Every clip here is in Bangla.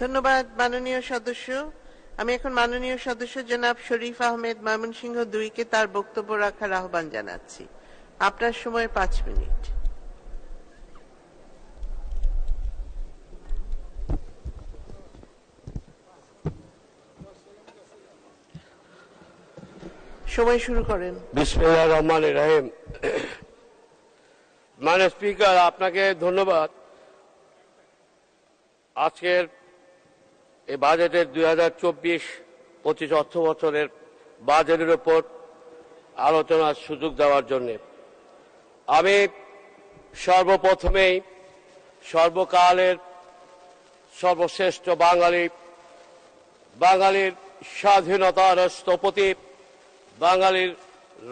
ধন্যবাদ মাননীয় সদস্য। আমি এখন মাননীয় সদস্য জনাব শরীফ আহমেদ ময়মনসিংহ 2 কে তার বক্তব্য রাখার আহ্বান জানাচ্ছি। আপনার সময় 5 মিনিট। সময় শুরু করেন। বিসমিল্লাহির রহমানির রহিম। মাননীয় স্পিকার, আপনাকে ধন্যবাদ। আজকের এই বাজেটের 2024-25 অর্থ বছরের বাজেটের উপর আলোচনার সুযোগ দেওয়ার জন্য আমি সর্বপ্রথমেই সর্বকালের সর্বশ্রেষ্ঠ বাঙালির স্বাধীনতার স্থপতি, বাঙালির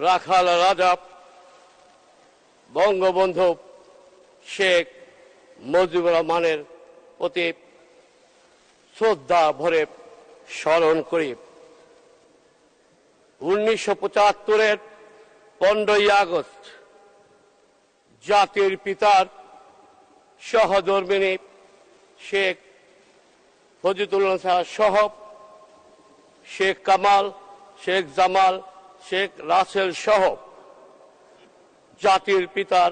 রাখাল রাজা বঙ্গবন্ধু শেখ মুজিবুর রহমানের প্রতি শ্রদ্ধা ভরে স্মরণ করি। 1975-এর 15ই আগস্ট জাতির পিতার সহধর্মিণী শেখ ফজিলুন্নেছা সহ শেখ কামাল, শেখ জামাল, শেখ রাসেল সহ জাতির পিতার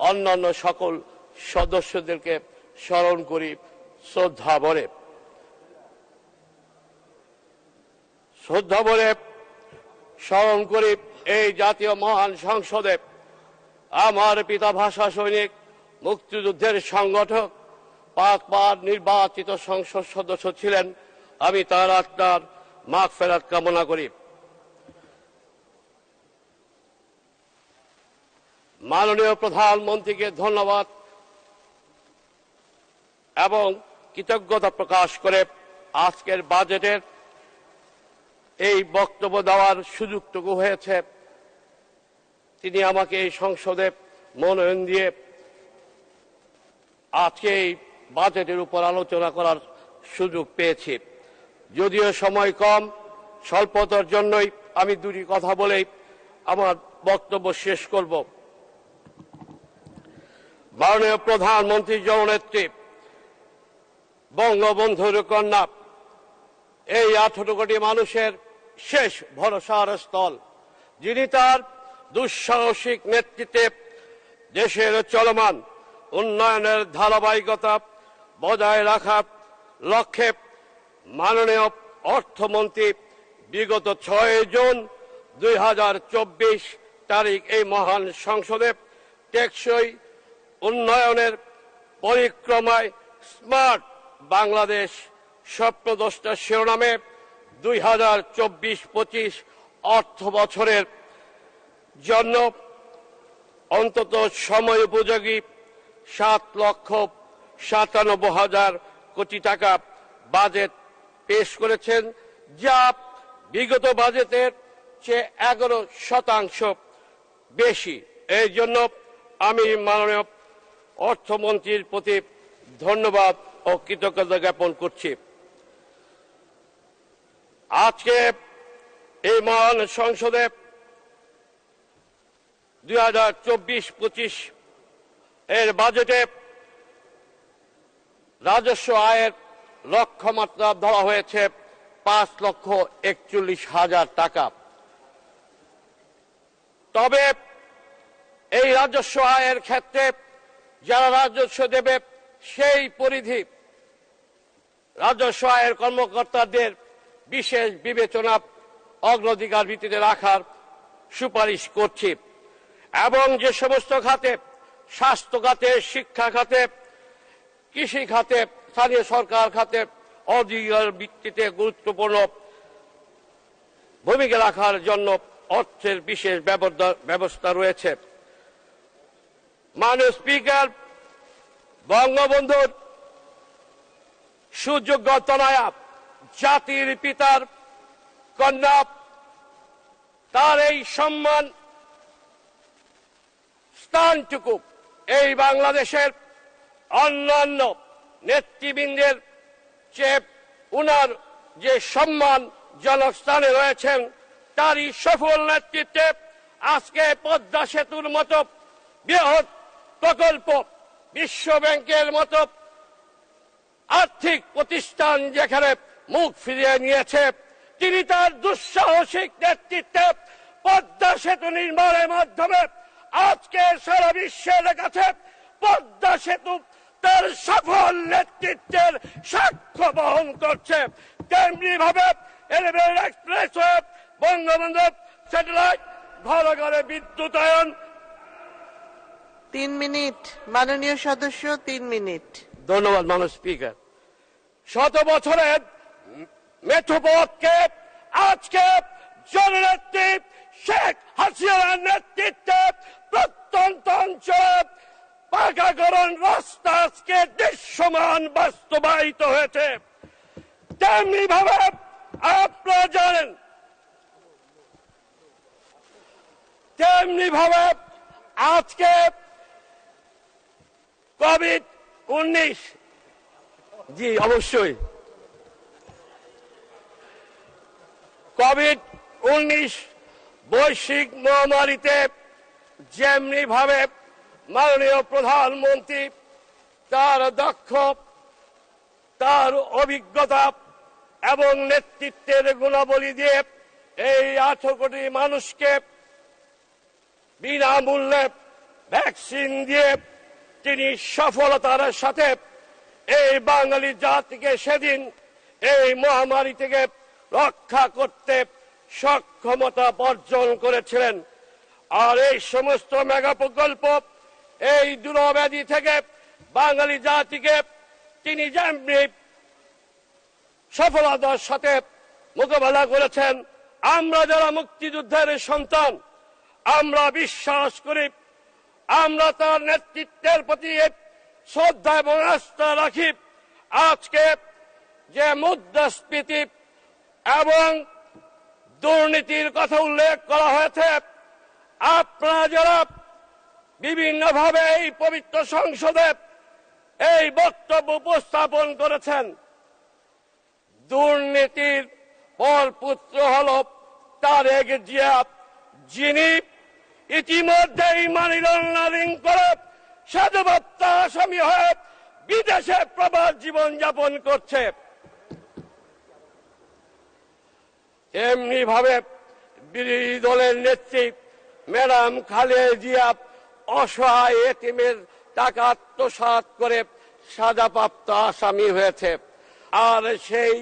অন্যান্য সকল সদস্যদেরকে স্মরণ করি শ্রদ্ধা ভরে স্মরণ করি। এই জাতীয় মহান সংসদে আমার পিতা ভাষা সৈনিক, মুক্তিযুদ্ধের সংগঠক, 5 বার নির্বাচিত সংসদ সদস্য ছিলেন। আমি তার আত্মার মাগফিরাত কামনা করি। মাননীয় প্রধানমন্ত্রীকে ধন্যবাদ এবং কৃতজ্ঞতা প্রকাশ করে আজকের বাজেটের এই বক্তব্য দেওয়ার সুযোগটুকু হয়েছে। তিনি আমাকে এই সংসদে মনোনয়ন দিয়ে আজকে এই বাজেটের উপর আলোচনা করার সুযোগ পেয়েছি। যদিও সময় কম, স্বল্পতার জন্যই আমি দুটি কথা বলেই আমার বক্তব্য শেষ করব। মাননীয় প্রধানমন্ত্রী জননেত্রী বঙ্গবন্ধুর কন্যা, এই 18 কোটি মানুষের শেষ ভরসার স্থল, যিনি তার দুঃসাহসিক নেতৃত্বে দেশের চলমান উন্নয়নের ধারাবাহিকতা বজায় রাখার লক্ষ্যে মাননীয় অর্থমন্ত্রী বিগত 6 জুন 2024 তারিখ এই মহান সংসদে টেকসই উন্নয়নের পরিক্রমায় স্মার্ট বাংলাদেশ স্বপ্নদ্রষ্টা শিরোনামে 2024-25 অর্থ বছরের জন্য অন্তত সময় উপযোগী 7,97,000 কোটি টাকা বাজেট পেশ করেছেন, যা বিগত বাজেটের চেয়ে 11% বেশি। এই জন্য আমি মাননীয় অর্থমন্ত্রীর প্রতি ধন্যবাদ ও কৃতজ্ঞতা জ্ঞাপন করছি। আজকে এই মহান সংসদে 2024-25 এর বাজেটে রাজস্ব আয়ের লক্ষ্যমাত্রা ধরা হয়েছে 5,41,000 টাকা। তবে এই রাজস্ব আয়ের ক্ষেত্রে যারা রাজস্ব দেবে সেই পরিধি রাজস্ব আয়ের কর্মকর্তাদের বিশেষ বিবেচনা অগ্রাধিকার ভিত্তিতে রাখার সুপারিশ করছি এবং যে সমস্ত খাতে, স্বাস্থ্য খাতে, শিক্ষা খাতে, কৃষি খাতে, স্থানীয় সরকার খাতে অগ্রাধিকার ভিত্তিতে গুরুত্বপূর্ণ ভূমিকা রাখার জন্য অর্থের বিশেষ ব্যবস্থা রয়েছে। মাননীয় স্পিকার, বঙ্গবন্ধুর সুযোগ্য তনয়া, জাতির পিতার কন্যা, তার এই সম্মান স্থানটুকু এই বাংলাদেশের অন্যান্য নেতৃবৃন্দের চেয়ে উনার যে সম্মানজনক স্থানে রয়েছেন, তারই সফল নেতৃত্বে আজকে পদ্মা সেতুর মতো বৃহৎ প্রকল্প, বিশ্ব ব্যাংকের মতো আর্থিক প্রতিষ্ঠান যেখানে মুখ ফিরিয়ে নিয়েছে, তিনি তার দুঃসাহসিক নেতৃত্বে পদ্মা সেতু নির্মাণের মাধ্যমে আজকে সারা বিশ্বের কাছে পদ্মা সেতু তার সফল নেতৃত্বের সাক্ষ্য বহন করছে। তেমনি ভাবে এলিভেটেড এক্সপ্রেসওয়ে, বঙ্গবন্ধু স্যাটেলাইট, ঘরে ঘরে বিদ্যুতায়ন। 3 মিনিট মাননীয় সদস্য, 3 মিনিট। ধন্যবাদ মাননীয় স্পিকার। শত বছরের মেঠোপথকে আজকে জননেত্রী শেখ হাসিনার নেতৃত্বে প্রত্যন্ত অঞ্চলে পাকাকরণ রাস্তা আজকে দৃশ্যমান বাস্তবায়িত হয়েছে। তেমনি ভাবে আপনারা জানেন, তেমনি ভাবে আজকে কোভিড-19, জি অবশ্যই, কোভিড-19 বৈশ্বিক মহামারীতে যেমনি ভাবে মাননীয় প্রধানমন্ত্রী তার তার অভিজ্ঞতা এবং নেতৃত্বের গুণাবলী দিয়ে এই 18 কোটি মানুষকে বিনামূল্যে ভ্যাকসিন দিয়ে তিনি সফলতার সাথে এই বাঙালি জাতিকে সেদিন এই মহামারী থেকে রক্ষা করতে সক্ষমতা অর্জন করেছিলেন। আর এই সমস্ত মেগা প্রকল্প, এই দুরব্যাধি থেকে বাঙালি জাতিকে তিনি যেমনি সফলতার সাথে মোকাবেলা করেছেন, আমরা যারা মুক্তিযুদ্ধের সন্তান, আমরা বিশ্বাস করি, আমরা তার নেতৃত্বের প্রতি শ্রদ্ধা এবং আস্থা রাখি। আজকে যে মুদ্রাস্ফীতি এবং দুর্নীতির কথা উল্লেখ করা হয়েছে, আপনারা যারা বিভিন্নভাবে এই পবিত্র সংসদে এই বক্তব্য উপস্থাপন করেছেন, দুর্নীতির পরপুত্র হল তারেক জিয়া, যিনি ইতিমধ্যেই মানি লন্ডারিং করে সাজাপ্রাপ্ত আসামি হয়ে বিদেশে প্রবাস জীবন যাপন করছে। এমনি ভাবে বিরোধী দলের নেত্রী ম্যাডাম খালেদা জিয়া অসহায় এতিমের টাকা আত্মসাৎ করে সাজাপ্রাপ্ত আসামি হয়েছে। আর সেই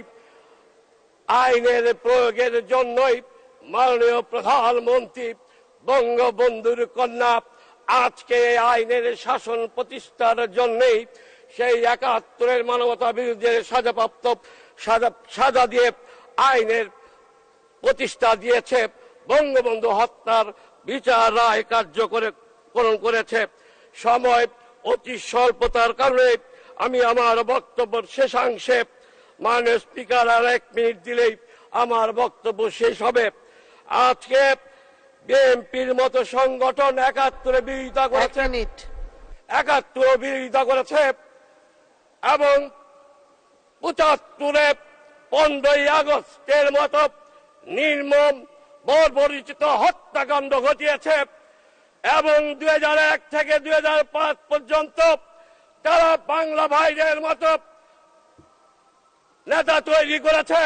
আইনের প্রয়োগের জন্যই মাননীয় প্রধানমন্ত্রী বঙ্গবন্ধুর কন্যা আজকে এই আইনের শাসন প্রতিষ্ঠার জন্যই সেই 71-এর মানবতা বিরুদ্ধে সাজাপ্রাপ্ত সাজা দিয়ে আইনের প্রতিষ্ঠা দিয়েছে, বঙ্গবন্ধু হত্যার বিচার রায় কার্যকরণ করেছে। সময় অতি স্বল্পতার কারণে আমি আমার বক্তব্য শেষাংশে, মাননীয় স্পিকার আর 1 মিনিট দিলেই আমার বক্তব্য শেষ হবে। আজকে বিএনপির মতো সংগঠন 71-এ বিরোধিতা করেছে, 71-এ বিরোধিতা করেছে এবং 75-এ 15ই আগস্টের মতো নির্মম বর্বরচিত হত্যাকাণ্ড ঘটিয়েছে এবং 2001 থেকে 2005 পর্যন্ত তারা বাংলা ভাইদের মতো নেতা তৈরি করেছে,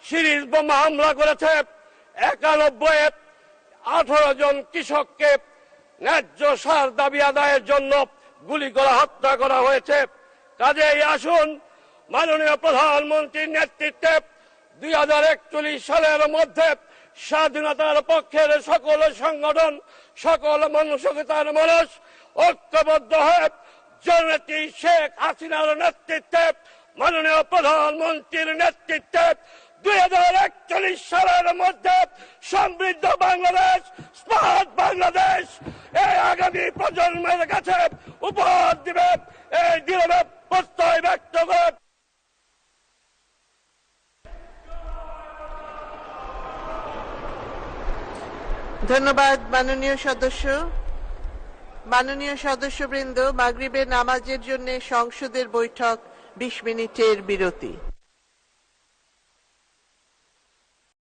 সিরিজ বোমা হামলা করেছে, 91-এ 18 জন কৃষককে ন্যায্য সার দাবি আদায়ের জন্য গুলি করে হত্যা করা হয়েছে। কাজেই আসুন মাননীয় প্রধানমন্ত্রীর নেতৃত্বে 2041 সালের মধ্যে স্বাধীনতার পক্ষের সকল সংগঠন, সকল মানসিকতার মানুষ ঐক্যবদ্ধ হয়ে জননেত্রী শেখ হাসিনার নেতৃত্বে, মাননীয় প্রধানমন্ত্রীর নেতৃত্বে 2041 সালের মধ্যে সমৃদ্ধ বাংলাদেশ, স্মার্ট বাংলাদেশ এই আগামী প্রজন্মের কাছে উপহার দিবে, এই দৃঢ় প্রত্যয় ব্যক্ত করে। ধন্যবাদ মাননীয় সদস্য। মাননীয় সদস্যবৃন্দ, মাগরিবের নামাজের জন্য সংসদের বৈঠক 20 মিনিটের বিরতি।